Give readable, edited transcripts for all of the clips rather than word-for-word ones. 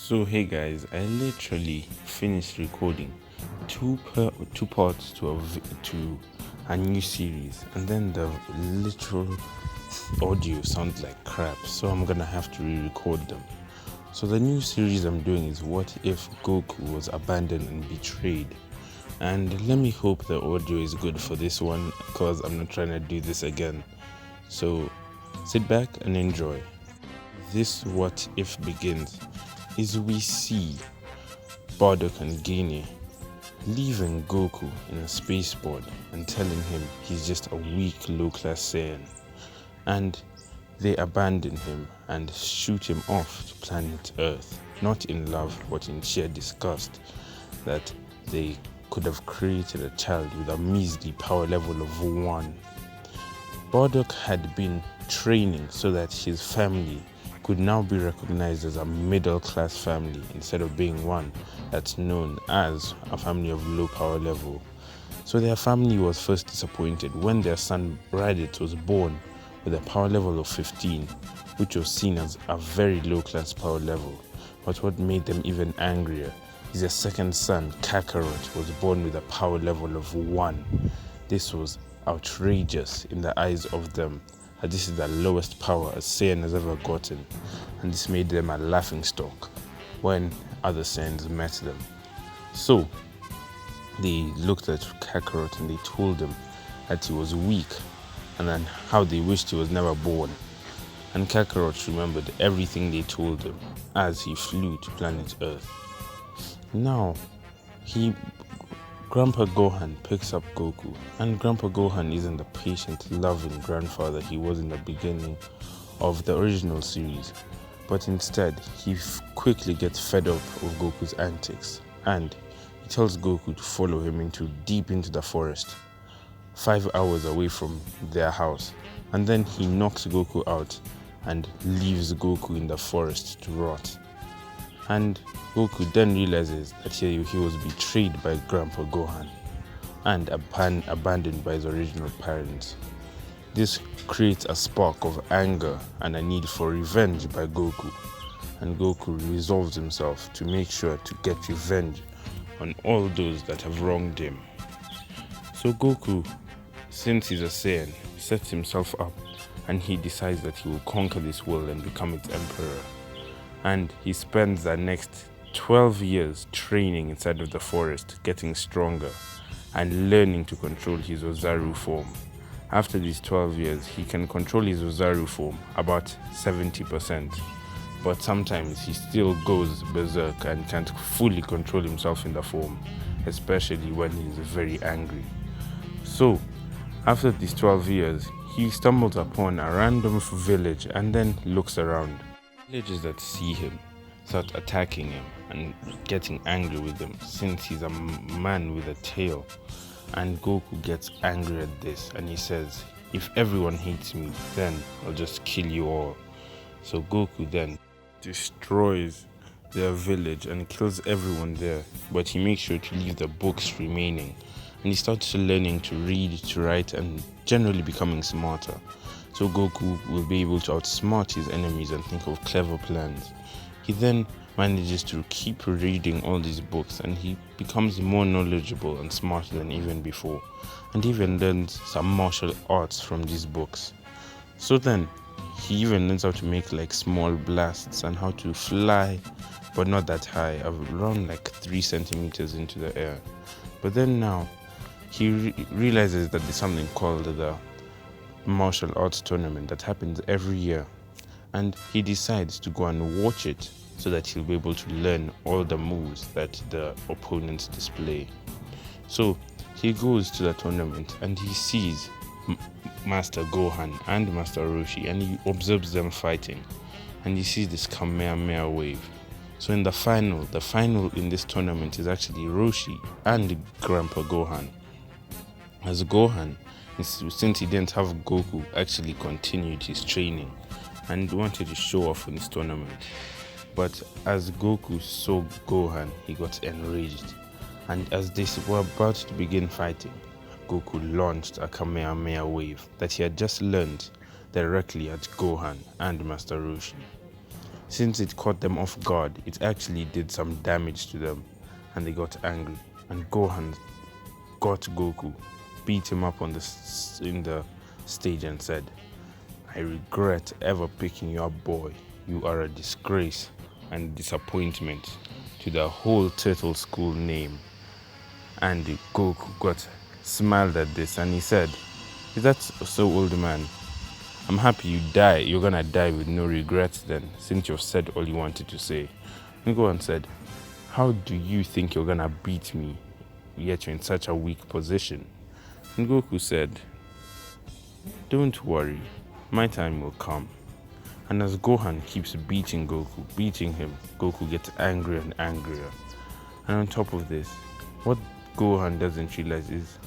So hey guys, I literally finished recording two parts to a new series, and then the literal audio sounds like crap. So I'm gonna have to re-record them. So the new series I'm doing is what if Goku was abandoned and betrayed. And let me hope the audio is good for this one, because I'm not trying to do this again. So sit back and enjoy. This what if begins is we see Bardock and Guinea leaving Goku in a spaceport and telling him he's just a weak low-class Saiyan, and they abandon him and shoot him off to planet Earth, not in love but in sheer disgust that they could have created a child with a measly power level of 1. Bardock had been training so that his family could now be recognized as a middle-class family instead of being one that's known as a family of low power level. So their family was first disappointed when their son Raditz was born with a power level of 15, which was seen as a very low-class power level. But what made them even angrier is their second son, Kakarot, was born with a power level of 1. This was outrageous in the eyes of them, as this is the lowest power a Saiyan has ever gotten, and this made them a laughingstock when other Saiyans met them. So they looked at Kakarot and they told him that he was weak and then how they wished he was never born. And Kakarot remembered everything they told him as he flew to planet Earth. Now, Grandpa Gohan picks up Goku, and Grandpa Gohan isn't the patient, loving grandfather he was in the beginning of the original series, but instead he quickly gets fed up of Goku's antics, and he tells Goku to follow him deep into the forest, 5 hours away from their house, and then he knocks Goku out and leaves Goku in the forest to rot. And Goku then realizes that he was betrayed by Grandpa Gohan and abandoned by his original parents. This creates a spark of anger and a need for revenge by Goku, and Goku resolves himself to make sure to get revenge on all those that have wronged him. So Goku, since he's a Saiyan, sets himself up and he decides that he will conquer this world and become its emperor. And he spends the next 12 years training inside of the forest, getting stronger and learning to control his Ozaru form. After these 12 years, he can control his Ozaru form about 70%, but sometimes he still goes berserk and can't fully control himself in the form, especially when he's very angry. So, after these 12 years, he stumbles upon a random village and then looks around. Villagers that see him start attacking him and getting angry with him since he's a man with a tail. And Goku gets angry at this and he says, if everyone hates me, then I'll just kill you all. So Goku then destroys their village and kills everyone there, but he makes sure to leave the books remaining. And he starts learning to read, to write, and generally becoming smarter. So Goku will be able to outsmart his enemies and think of clever plans. He then manages to keep reading all these books and he becomes more knowledgeable and smarter than even before, and even learns some martial arts from these books. So then he even learns how to make like small blasts and how to fly, but not that high, around like 3 centimeters into the air. But then now he realizes that there's something called the martial arts tournament that happens every year, and he decides to go and watch it so that he'll be able to learn all the moves that the opponents display. So he goes to the tournament and he sees Master Gohan and Master Roshi, and he observes them fighting, and he sees this Kamehameha wave. So in the final in this tournament is actually Roshi and Grandpa Gohan, as Gohan, since he didn't have Goku, actually continued his training and wanted to show off in this tournament. But as Goku saw Gohan, he got enraged, and as they were about to begin fighting, Goku launched a Kamehameha wave that he had just learned directly at Gohan and Master Roshi. Since it caught them off guard, it actually did some damage to them, and they got angry. And Gohan got Goku, beat him up in the stage, and said, "I regret ever picking you up, boy. You are a disgrace and disappointment to the whole turtle school name." And Goku smiled at this, and he said, "Is that so, old man? I'm happy you're gonna die with no regrets then, since you've said all you wanted to say." And Gohan said, "How do you think you're gonna beat me, yet you're in such a weak position?" And Goku said, "Don't worry, my time will come." And as Gohan keeps beating him, Goku gets angrier and angrier. And on top of this, what Gohan doesn't realize is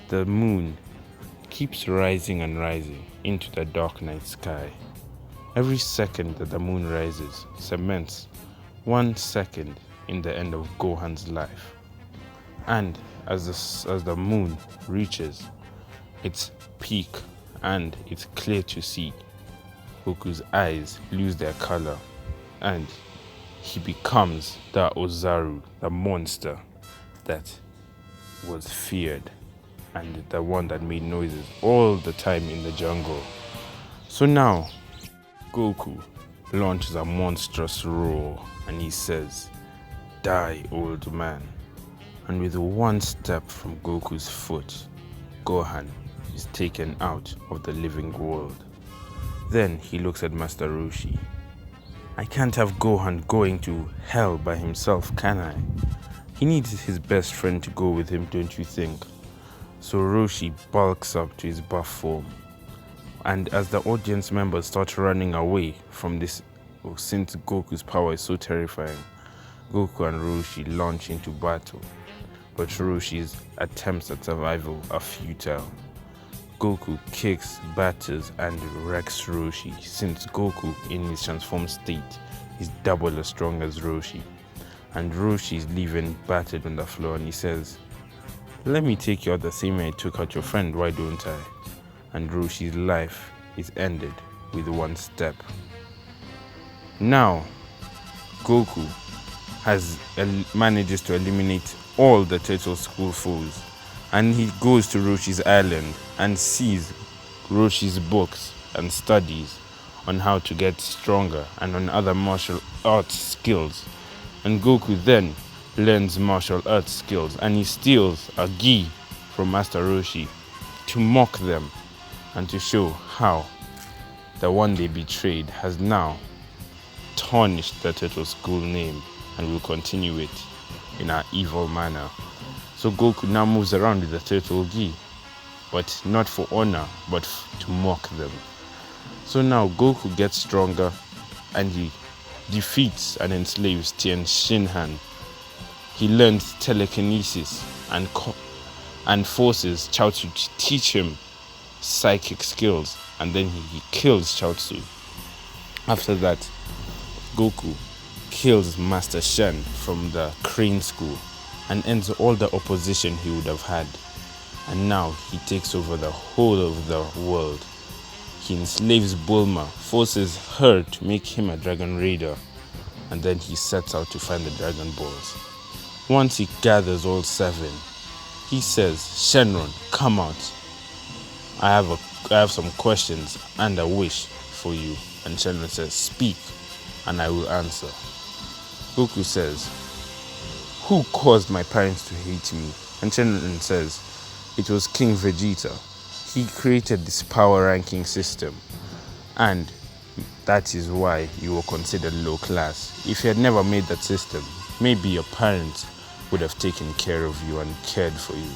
the moon keeps rising and rising into the dark night sky. Every second that the moon rises cements 1 second in the end of Gohan's life. And as the moon reaches its peak and it's clear to see, Goku's eyes lose their color and he becomes the Ozaru, the monster that was feared and the one that made noises all the time in the jungle. So now, Goku launches a monstrous roar and he says, "Die, old man." And with one step from Goku's foot, Gohan is taken out of the living world. Then he looks at Master Roshi. "I can't have Gohan going to hell by himself, can I? He needs his best friend to go with him, don't you think?" So Roshi bulks up to his buff form. And as the audience members start running away from this, since Goku's power is so terrifying, Goku and Roshi launch into battle. But Roshi's attempts at survival are futile. Goku kicks, batters, and wrecks Roshi, since Goku in his transformed state is double as strong as Roshi. And Roshi is leaving battered on the floor and he says, "Let me take you out the same way I took out your friend, why don't I?" And Roshi's life is ended with one step. Now, Goku manages to eliminate all the Turtle School foes, and he goes to Roshi's island and sees Roshi's books and studies on how to get stronger and on other martial arts skills. And Goku then learns martial arts skills and he steals a gi from Master Roshi to mock them and to show how the one they betrayed has now tarnished the Turtle School name and will continue it in an evil manner. So Goku now moves around with the turtle gi, but not for honor, but to mock them. So now Goku gets stronger and he defeats and enslaves Tien Shinhan. He learns telekinesis and forces Chaozu to teach him psychic skills, and then he kills Chaozu. After that, Goku kills Master Shen from the Crane School and ends all the opposition he would have had. And now he takes over the whole of the world. He enslaves Bulma, forces her to make him a Dragon Raider, and then he sets out to find the Dragon Balls. Once he gathers all 7, he says, "Shenron, come out. I have some questions and a wish for you." And Shenron says, "Speak, and I will answer." Goku says, "Who caused my parents to hate me?" And Shenron says, "It was King Vegeta. He created this power ranking system, and that is why you were considered low class. If he had never made that system, maybe your parents would have taken care of you and cared for you."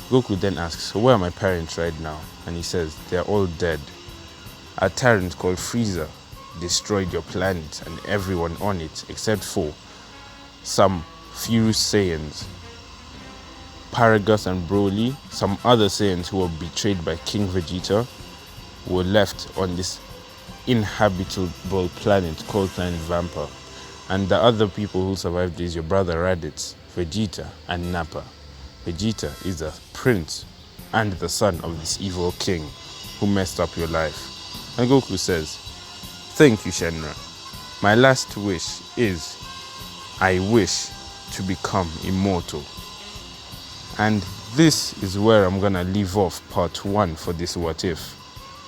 Goku then asks, "Where are my parents right now?" And he says, "They're all dead. A tyrant called Frieza destroyed your planet and everyone on it except for some few Saiyans. Paragus and Broly, some other Saiyans who were betrayed by King Vegeta, were left on this inhabitable planet called Planet Vampa. And the other people who survived is your brother Raditz, Vegeta, and Nappa. Vegeta is a prince and the son of this evil king who messed up your life." And Goku says, "Thank you, Shenron. My last wish is I wish to become immortal. And this is where I'm gonna leave off part 1 for this what if.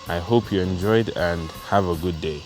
I hope you enjoyed and have a good day.